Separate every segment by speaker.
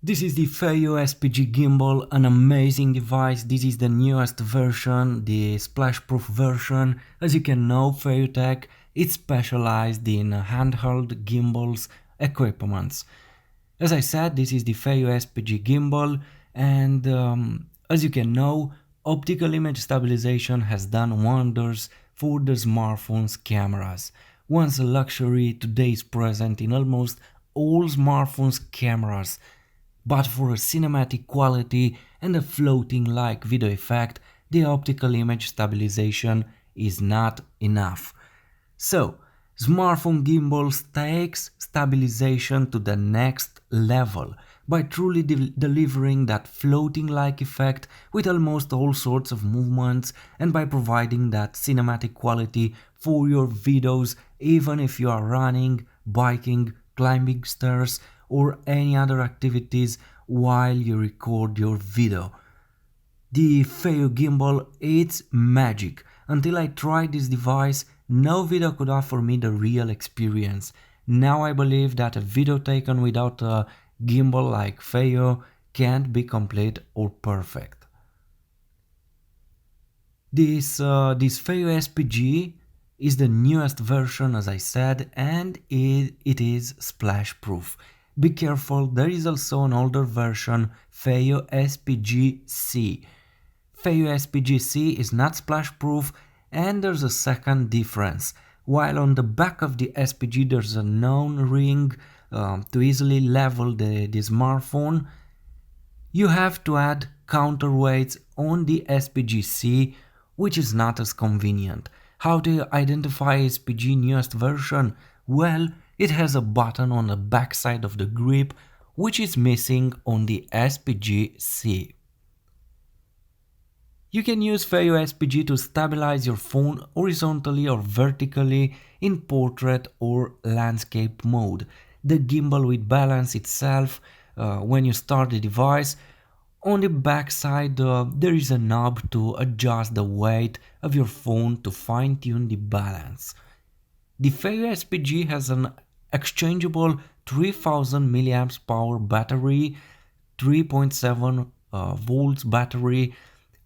Speaker 1: This is the Feiyu SPG gimbal, an amazing device. This is the newest version, the splash-proof version. As you can know, Feiyu Tech is specialized in handheld gimbals equipments. As I said, this is the Feiyu SPG gimbal, and as you can know, optical image stabilization has done wonders for the smartphone's cameras. Once a luxury, today is present in almost all smartphones' cameras. But for a cinematic quality and a floating-like video effect, the optical image stabilization is not enough. So, smartphone gimbals takes stabilization to the next level by truly delivering that floating-like effect with almost all sorts of movements and by providing that cinematic quality for your videos even if you are running, biking, climbing stairs or any other activities while you record your video. The Feiyu gimbal, it's magic. Until I tried this device, no video could offer me the real experience. Now I believe that a video taken without a gimbal like Feiyu can't be complete or perfect. This Feiyu SPG is the newest version, as I said, and it is splash proof. Be careful, there is also an older version, Feiyu SPG-C. Feiyu SPG-C is not splash proof, and there's a second difference. While on the back of the SPG there's a known ring to easily level the smartphone, you have to add counterweights on the SPG-C, which is not as convenient. How to identify SPG newest version? Well, it has a button on the backside of the grip, which is missing on the SPG-C. You can use Feiyu SPG to stabilize your phone horizontally or vertically in portrait or landscape mode. The gimbal will balance itself when you start the device. On the backside there is a knob to adjust the weight of your phone to fine-tune the balance. The Feiyu SPG has an exchangeable 3000 mAh power battery, 3.7 volts battery,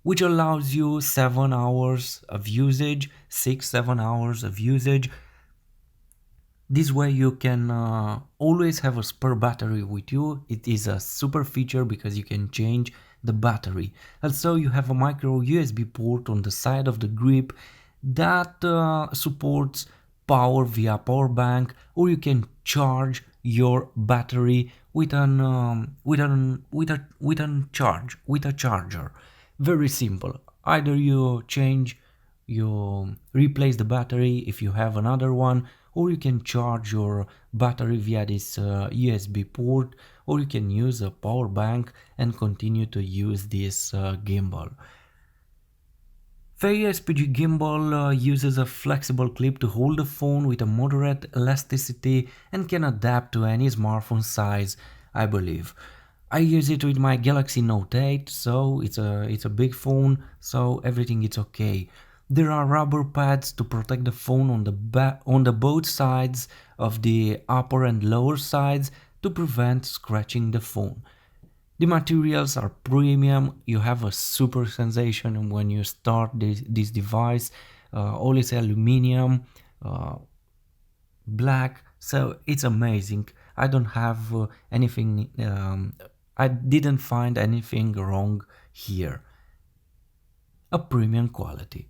Speaker 1: which allows you 7 hours of usage, 6-7 hours of usage. This way you can always have a spare battery with you. It is a super feature because you can change the battery. Also, you have a micro USB port on the side of the grip that supports power via power bank, or you can charge your battery with a charger. Very simple. Either you replace the battery if you have another one, or you can charge your battery via this USB port, or you can use a power bank and continue to use this gimbal. Feiyu SPG gimbal uses a flexible clip to hold the phone with a moderate elasticity and can adapt to any smartphone size, I believe. I use it with my Galaxy Note 8, so it's a big phone, so everything is okay. There are rubber pads to protect the phone on the both sides of the upper and lower sides to prevent scratching the phone. The materials are premium. You have a super sensation when you start this device. All is aluminium, black, so it's amazing. I don't have anything. I didn't find anything wrong here. A premium quality.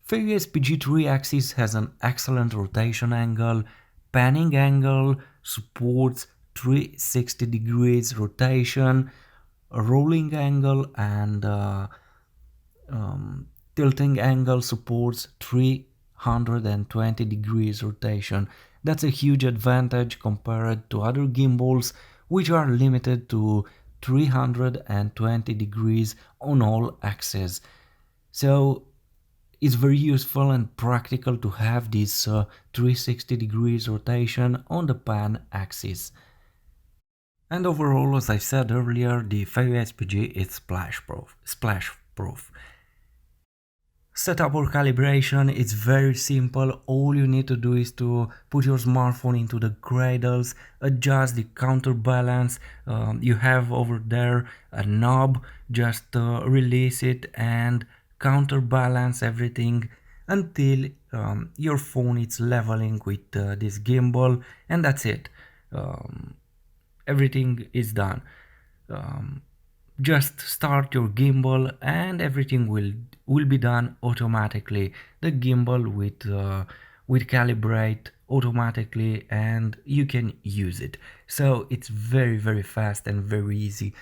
Speaker 1: Feiyu SPG 3-axis has an excellent rotation angle, panning angle, supports 360 degrees rotation, a rolling angle, and tilting angle supports 320 degrees rotation. That's a huge advantage compared to other gimbals, which are limited to 320 degrees on all axes. So it's very useful and practical to have this 360 degrees rotation on the pan axis. And overall, as I said earlier, the Feiyu SPG is splash proof. Setup or calibration, it's very simple. All you need to do is to put your smartphone into the cradles, adjust the counterbalance. You have over there a knob, just release it and counterbalance everything until your phone is leveling with this gimbal, and that's it. Um, Everything is done. Um, just start your gimbal and everything will be done automatically. The gimbal will calibrate automatically and you can use it. So it's very fast and very easy.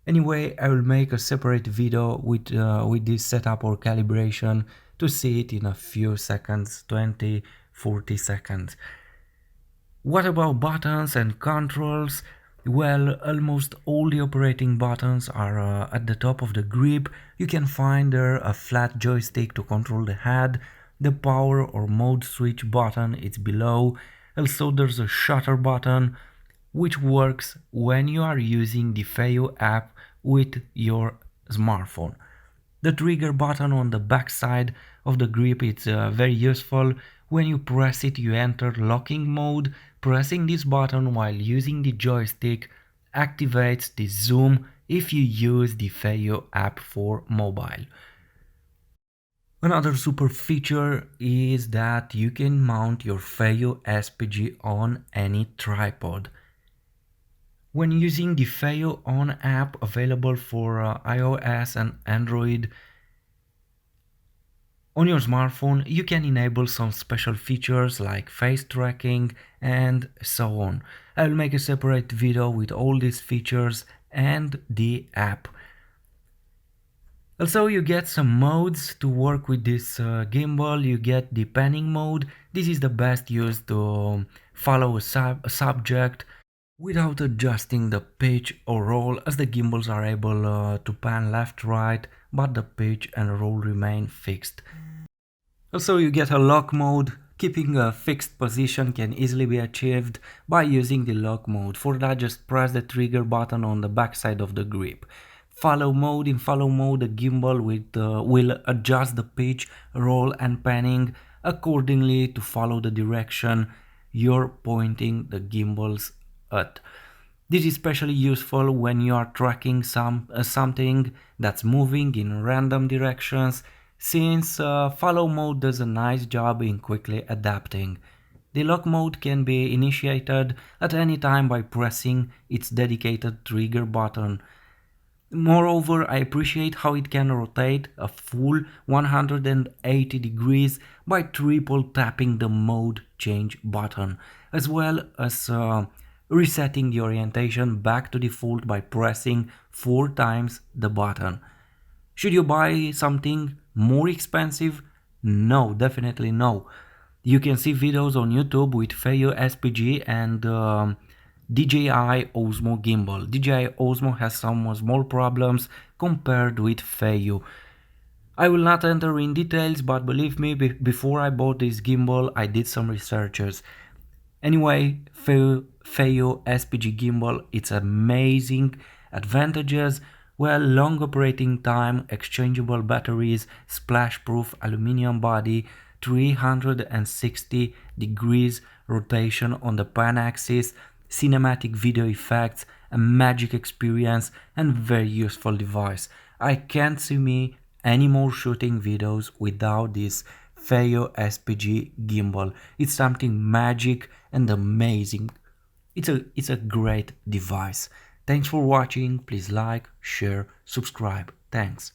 Speaker 1: Anyway, I will make a separate video with this setup or calibration to see it in a few seconds, 20-40 seconds. What about buttons and controls? Well, almost all the operating buttons are at the top of the grip. You can find there a flat joystick to control the head. The power or mode switch button is below. Also there's a shutter button which works when you are using the Feiyu app with your smartphone. The trigger button on the back side of the grip is very useful. When you press it, you enter locking mode. Pressing this button while using the joystick activates the zoom if you use the Feiyu app for mobile. Another super feature is that you can mount your Feiyu SPG on any tripod. When using the Feiyu On app available for iOS and Android, on your smartphone you can enable some special features like face tracking and so on. I'll make a separate video with all these features and the app. Also, you get some modes to work with this gimbal. You get the panning mode. This is the best used to follow a subject without adjusting the pitch or roll, as the gimbals are able to pan left right, but the pitch and roll remain fixed. Also, you get a lock mode. Keeping a fixed position can easily be achieved by using the lock mode. For that, just press the trigger button on the back side of the grip. Follow mode. In follow mode, the gimbal will adjust the pitch, roll and panning accordingly to follow the direction you're pointing the gimbals at. This is especially useful when you are tracking something that's moving in random directions, since follow mode does a nice job in quickly adapting. The lock mode can be initiated at any time by pressing its dedicated trigger button. Moreover, I appreciate how it can rotate a full 180 degrees by triple tapping the mode change button, as well as resetting the orientation back to default by pressing 4 times the button. Should you buy something more expensive? No, definitely no. You can see videos on YouTube with Feiyu SPG and DJI Osmo gimbal. DJI Osmo has some small problems compared with Feiyu. I will not enter in details, but believe me, before I bought this gimbal I did some researches. Anyway, Feiyu SPG gimbal, it's amazing advantages. Well, long operating time, exchangeable batteries, splash-proof aluminum body, 360 degrees rotation on the pan axis, cinematic video effects, a magic experience and very useful device. I can't see me anymore shooting videos without this Feiyu SPG gimbal. It's something magic and amazing. It's a great device. Thanks for watching. Please like, share, subscribe. Thanks.